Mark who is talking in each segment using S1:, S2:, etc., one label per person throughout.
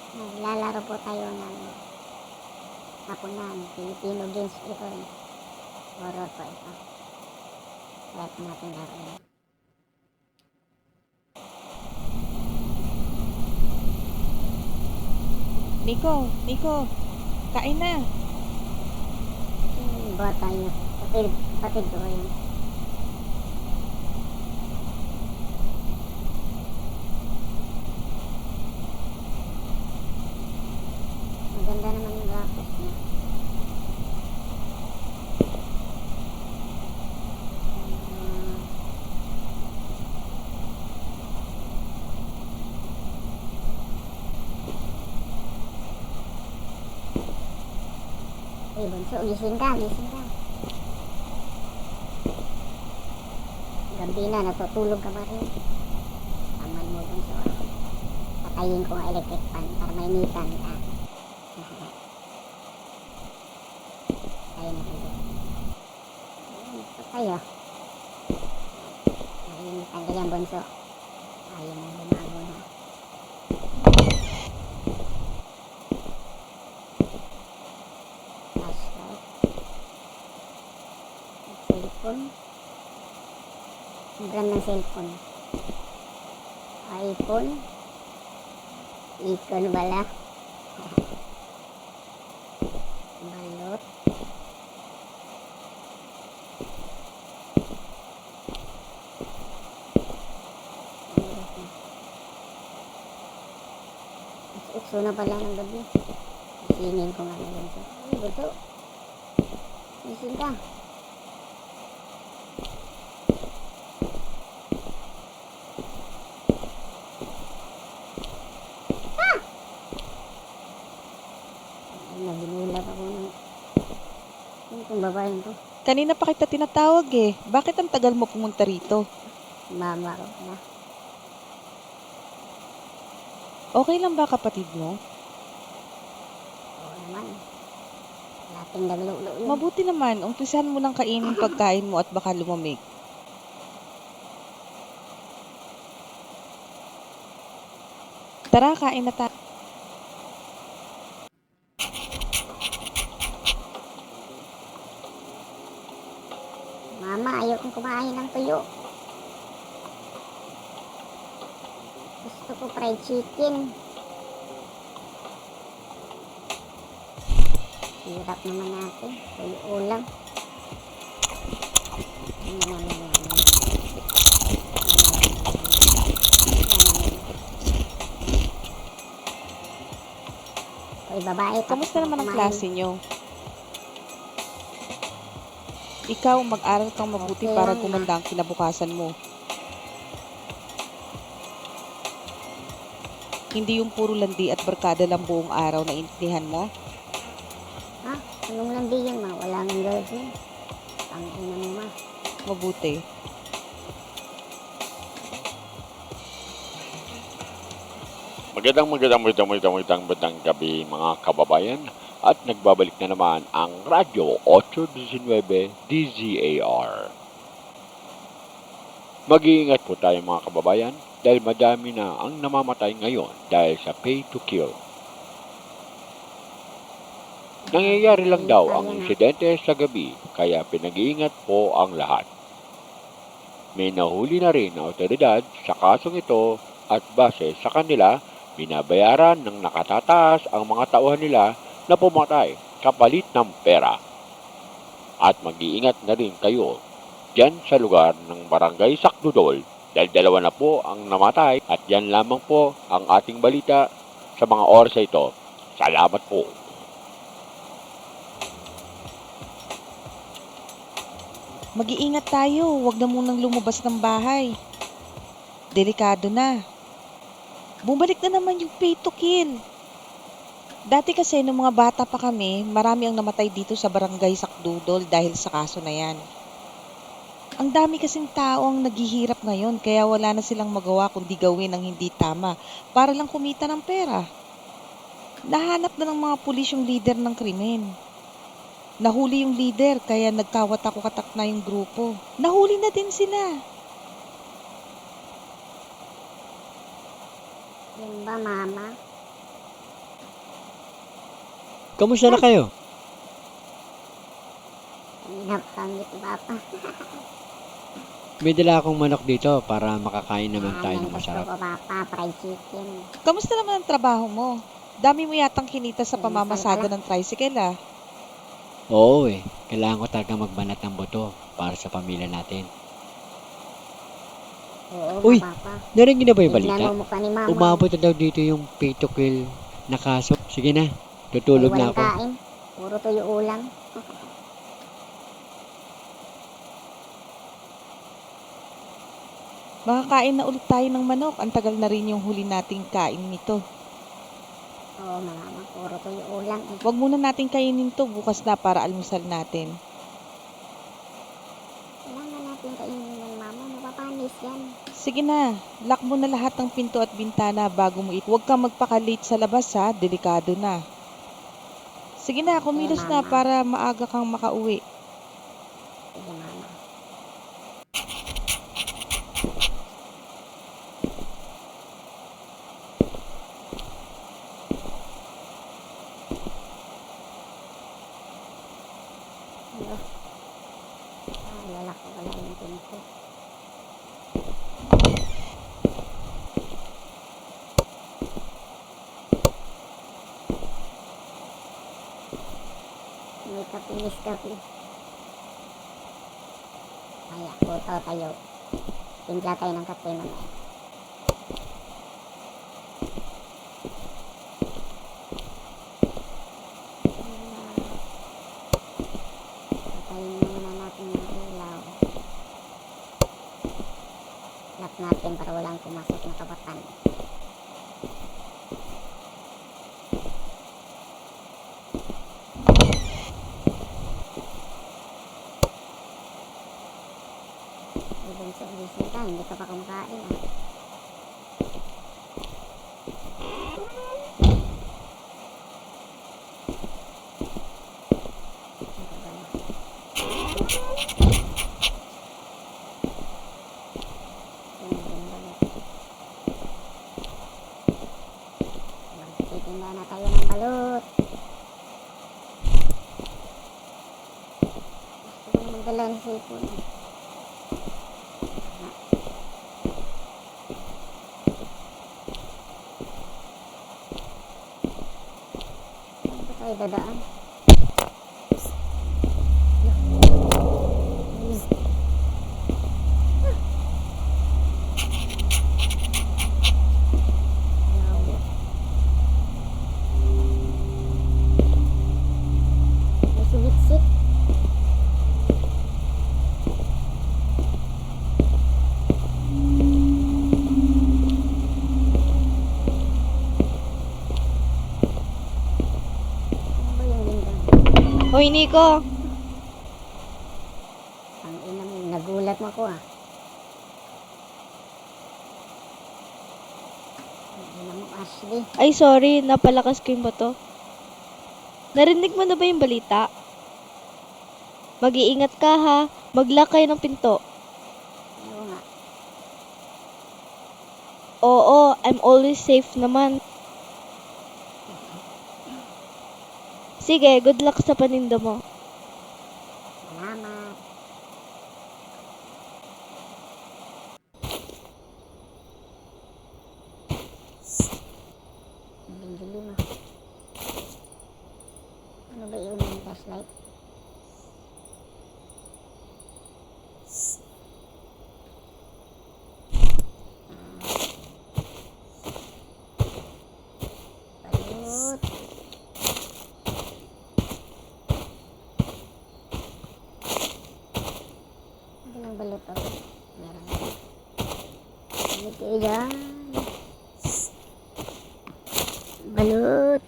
S1: Naglalaro po tayo ng hapunan, Filipino games po ito. Horror po ito. Try po natin laruin.
S2: Nico, kain na.
S1: Buhat tayo. Patid ko yun. Maganda naman yung graphics niya. Uy, bunso, gising ka. Gabi na, natutulog ka ba rin? Taman mo, bunso. Patayin ko ang electric fan para mainitan ka. Patayin na rin. Patay oh. Mainitan ka dyan, bunso. Ayaw mo bumago na. Flashlight. Cellphone. Brand ng cellphone. iPhone. Icon bala. Balot. Ukso na pala ng gabi. Isingin ko nga na ganito. Ay, gusto. Ising ka. Naginulat ako ng itong babaeng to.
S2: Kanina pa kita tinatawag eh. Bakit ang tagal mo pumunta rito?
S1: Mama ko na.
S2: Okay lang ba kapatid mo?
S1: Oo naman. Lating naglulo yun.
S2: Mabuti naman, umpisahan mo ng kainin pagkain mo at baka lumamig. Tara, kain na tayo.
S1: Mama, ayaw kong kumain ng tuyo. Gusto ko fried chicken. Hirap naman natin. Tuyo ulam. Uy, babae.
S2: Kamusta naman ang klase nyo? Ikaw, mag-aral kang mabuti
S1: Okay
S2: para
S1: lang,
S2: gumanda ang kinabukasan mo. Hindi yung puro landi at barkada lang buong araw na intindihan mo.
S1: Ha? Anong landi yun, ma? Wala nang girlfriend. Pangina mo, ma.
S2: Mabuti.
S3: Magandang gabi mga kababayan at nagbabalik na naman ang Radyo 819 DZAR. Mag-iingat po tayo mga kababayan dahil madami na ang namamatay ngayon dahil sa pay to kill. Nangyayari lang daw ang insidente sa gabi kaya pinag-iingat po ang lahat. May nahuli na rin na otoridad sa kasong ito at base sa kanila, binabayaran ng nakatataas ang mga tauhan nila na pumatay kapalit ng pera. At mag-iingat na rin kayo dyan sa lugar ng Barangay Sakdudol dahil 2 na po ang namatay at yan lamang po ang ating balita sa mga oras ito. Salamat po.
S2: Mag-iingat tayo, huwag na munang lumabas ng bahay. Delikado na. Bumalik na naman yung pay to kill. Dati kasi nung mga bata pa kami, marami ang namatay dito sa Barangay Sakdudol dahil sa kaso na yan. Ang dami kasing tao ang naghihirap ngayon kaya wala na silang magawa kundi gawin ang hindi tama para lang kumita ng pera. Nahanap na ng mga pulis yung leader ng krimen. Nahuli yung leader kaya nagkawatak-watak na yung grupo. Nahuli na din sila.
S1: Yun ba, mama?
S4: Kamusta na kayo?
S1: Kanina pa kami ito, Papa.
S4: May dala akong manok dito para makakain naman tayo ng
S1: Gusto
S4: masarap.
S1: ko, Papa, fried chicken.
S2: Kamusta naman ang trabaho mo? Dami mo yatang kinita sa
S1: Ay,
S2: pamamasada
S1: masarap
S2: ng tricycle ah.
S4: Oo eh, kailangan ko talaga magbanat ng buto para sa pamilya natin.
S1: Oo,
S4: Uy,
S1: Papa.
S4: Narinig niyo na ba yung
S1: Tignan
S4: balita?
S1: mo mukha ni Mama.
S4: Umabot na daw dito yung pay to kill na kaso. Sige na, tutulog
S1: Ay,
S4: na
S1: walang
S4: ako.
S1: kain. Puro tuyo ulam.
S2: Makakain na ulit tayo ng manok. Ang tagal na rin yung huli nating kain nito.
S1: Oo, Mama. Puro tuyo ulam eh.
S2: Huwag muna natin kainin to bukas na para almusal natin.
S1: Kailangan natin kainin ng Mama. Mapapanis yan.
S2: Sige na, lock mo na lahat ng pinto at bintana bago mo Huwag kang magpaka-late sa labas ha, delikado na. Sige na, kumilos na
S1: Mama.
S2: para maaga kang makauwi.
S1: Sige, Mama. Ano? Lalak ko wala yung pinto. May kapinis kapi. Kaya, buto tayo. Timpla tayo ng kape mamaya. Patayin muna natin yung ilaw. Lock natin para walang pumasok na kabatan. Gising ka, hindi ka pa kumakain ah. Magtitinda na tayo ng balot. Gusto ko na magdala ng sipon. Ay, dadaan. May sumitsik. Ano ba yung window?
S5: Hoy, Nico!
S1: Ang ina mo, nagulat mo ako ah. Ang ina mo, Ashley.
S5: Ay, sorry, napalakas ko yung bato. Narinig mo na ba yung balita? Mag-iingat ka ha. Mag-lock kayo ng pinto.
S1: Oo nga.
S5: Oo, I'm always safe naman. Sige, good luck sa paninda mo.
S1: Salamat. Ang dilim ah. Ano ba yung flashlight? Balut. Ano ng balut oh? Meron na. Balut kayo dyan. Balut.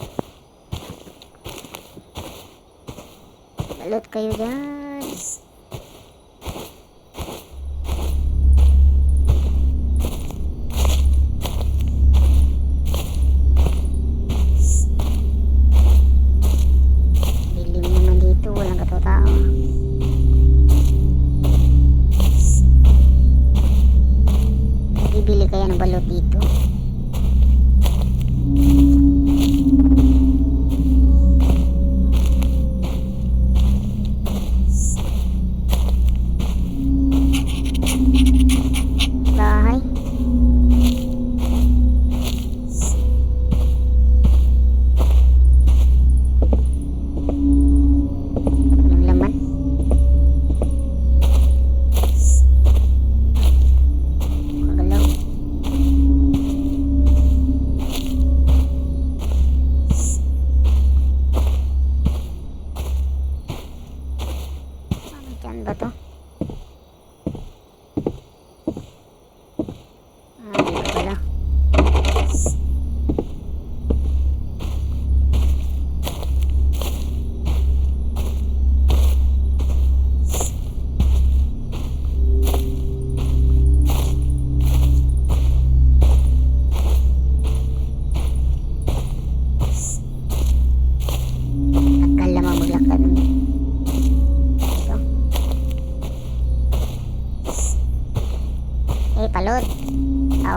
S1: Balut kayo dyan. Dilim naman dito, walang katotao. Bibili kaya ng balot dito?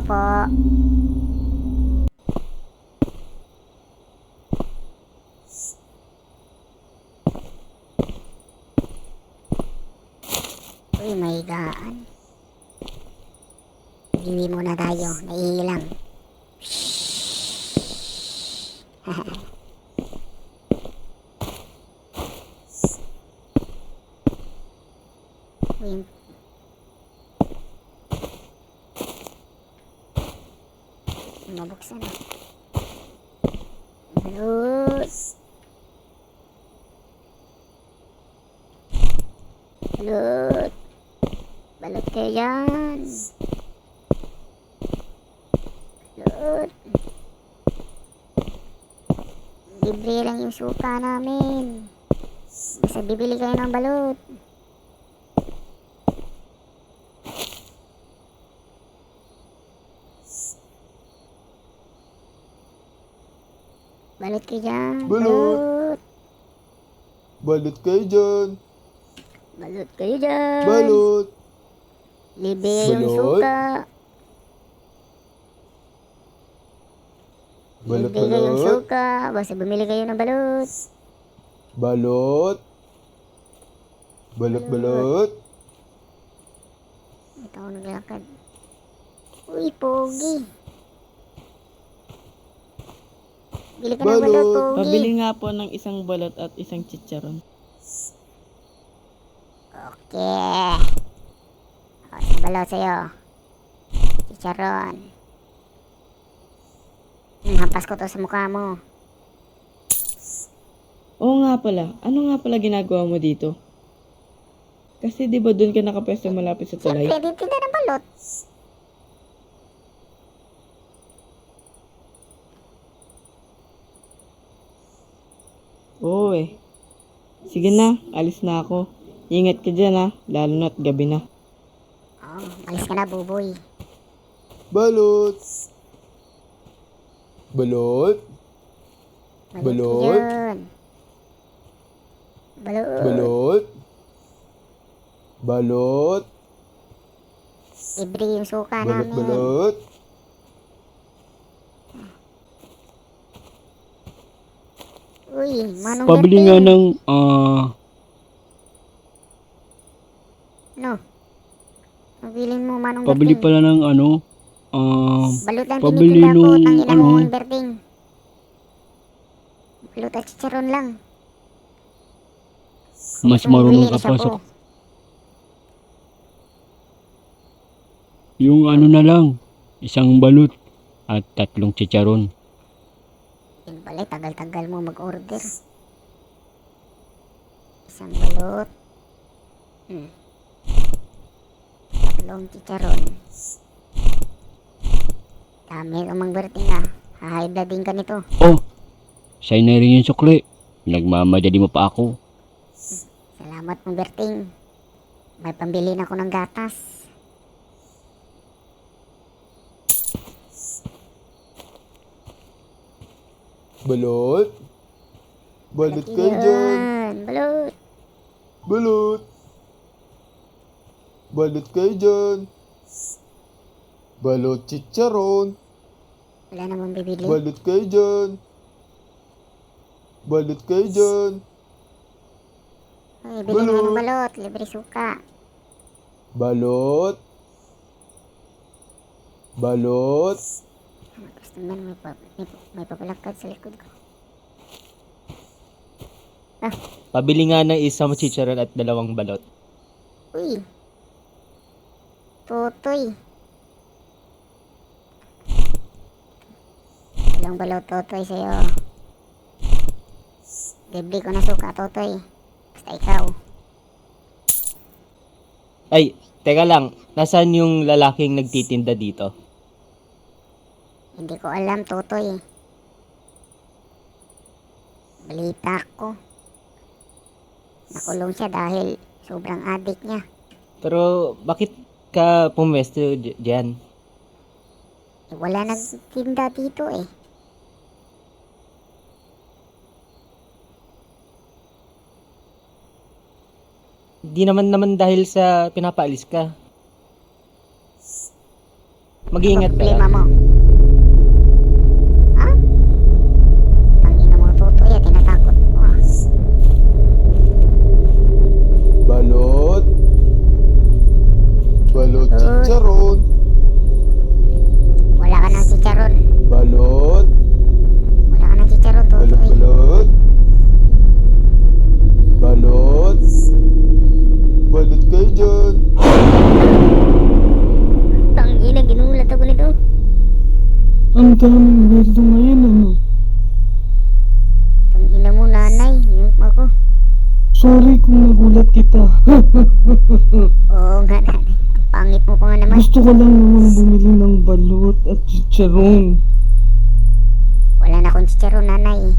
S1: po. Uy, may gaan. Bili muna tayo. Naiilang. Uy, mabuksan na. Balot. Balot. Balot kayo dyan. Balot. Libre lang yung suka namin. Basta bibili kayo ng balot. Balot kayo dyan.
S6: Balot. Balot kayo dyan.
S1: Balot kayo dyan.
S6: Balot.
S1: Libre yung
S6: Balot.
S1: suka.
S6: Balot,
S1: Libre kayong
S6: balot.
S1: suka. Basta bumili kayo ng balot.
S6: Balot. Balot, balot.
S1: Ito ako naglakad. Uy, pogi. Bili ka ng balot,
S6: Balot.
S1: pogi.
S7: Pabili nga po ng isang balot at isang chicharon.
S1: Okay. O, isang balot sa'yo. Chicharon. Hampas ko to sa mukha mo.
S7: Oo nga pala, ano nga pala ginagawa mo dito? Kasi di ba doon ka nakapwesto malapit sa tulay?
S1: Siyempre, titinda ng balot.
S7: Oo eh. Sige na, alis na ako. Ingat ka dyan ha, lalo na't gabi na.
S1: Oh, malis ka na, buboy.
S6: Balot. Balot. Balot.
S1: Yun. Balot.
S6: Balot. Balot.
S1: Libre yung suka
S6: Balot,
S1: namin.
S6: balot.
S1: Uy, Manong
S4: Pabili nga
S1: Berting.
S4: ng,
S1: No. Pabilin mo, Manong
S4: pabili
S1: Berting.
S4: pala ng
S1: Balot lang
S4: pabili
S1: tinitinda ko.
S4: nung,
S1: Tangina mo,
S4: ano.
S1: Berting. Balot at chicharon lang.
S4: mas
S1: Gusto mo
S4: marunong
S1: bumili
S4: ka
S1: na siya
S4: pasok.
S1: po.
S4: Yung ano na lang, isang balot at 3 chicharon.
S1: Yun pala, tagal-tagal mo mag-order. Isang balot. 3 chicharon. Dami umang Berting ah. Hahayad na din ka nito.
S4: Oh, sa'yo na rin yung sukli. Nagmamadali mo pa ako.
S1: Salamat mo, Berting. May pambili na ako ng gatas.
S6: Balot. Balot kayo dyan.
S1: Yan, balot.
S6: Balot. Balot kayo dyan. Balot chicharon.
S1: Wala namang bibili.
S6: Balot kayo dyan. Balot kayo dyan.
S1: Ay, bili naman ng balot. Libre suka.
S6: Balot. Balot.
S1: Gusto naman may papalakad sa likod ko.
S8: Pabili nga ng isang chicharon at 2 balot.
S1: Uy. Totoy. Ilang balot, Totoy, sa'yo. Libre ko na suka, Totoy. Basta ikaw.
S8: Ay, teka lang. Nasaan yung lalaking nagtitinda dito?
S1: Hindi ko alam, Totoy. Balita ko. Nakulong siya dahil sobrang addict niya.
S8: Pero bakit ka pumwesto dyan?
S1: Eh, wala nagtinda dito eh.
S8: Di naman dahil sa pinapaalis ka. Mag-iingat ka
S1: Problema
S8: lang.
S1: mo. Ha? Tangina mo, Totoy, tinatakot mo.
S6: Balot. Balot chicharon.
S1: Wala ka ng chicharon.
S6: Balot.
S1: Wala ka ng chicharon,
S6: Balot,
S1: Totoy.
S6: balot. Balot. Balot kayo dyan.
S1: Tangina, ginulat ako nito.
S7: Ang daming weldo ngayon, ano?
S1: Tangina mo, nanay. Yun mo ko.
S7: Sorry kung nagulat kita.
S1: Oo nga, nanay. Ang pangit mo pa nga naman.
S7: Gusto ko lang naman bumili ng balot at chicharon.
S1: Wala na akong chicharon, nanay.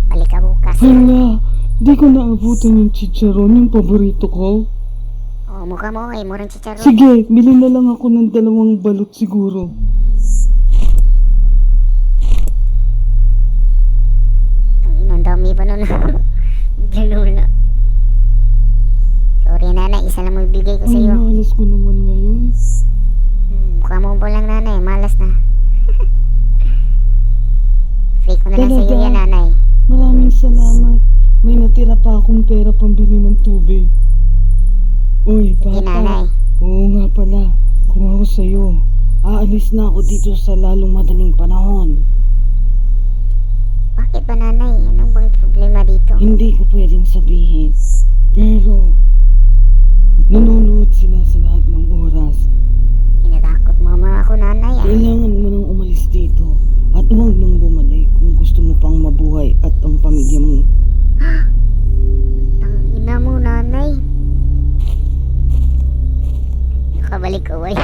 S1: Balik ka bukas.
S7: Hala, di ko naabutan yung chicharon, yung paborito ko.
S1: Oo, mukha mo, murang chicharon.
S7: Sige, bili na lang ako ng 2 balot siguro.
S1: Tangina, ang dami pa nun. Ginula. Sorry, nanay. Isa lang mo ibigay ko sa iyo.
S7: Ang malas ko naman ngayon.
S1: Mukha mo po lang, nanay. Malas na. Free ko na lang sa iyo
S7: Talaga?
S1: yan, nanay.
S7: Maraming salamat. May natira pa akong pera pambili ng tubig. Uy,
S1: Sige, nanay.
S7: bata. Oo nga pala. Kung ako sa'yo, aalis na ako dito sa lalong madaling panahon.
S1: Bakit ba, nanay? Anong bang problema dito?
S7: Hindi ko pwedeng sabihin. Pero, nanonood sila sa lahat ng oras.
S1: Tinatakot mo mga ako, nanay.
S7: Kailangan mo nang umalis dito. At huwag nang bumalik kung gusto mo pang mabuhay at ang pamilya mo.
S1: Tangina mo, nanay. Nakabalik ko, ay.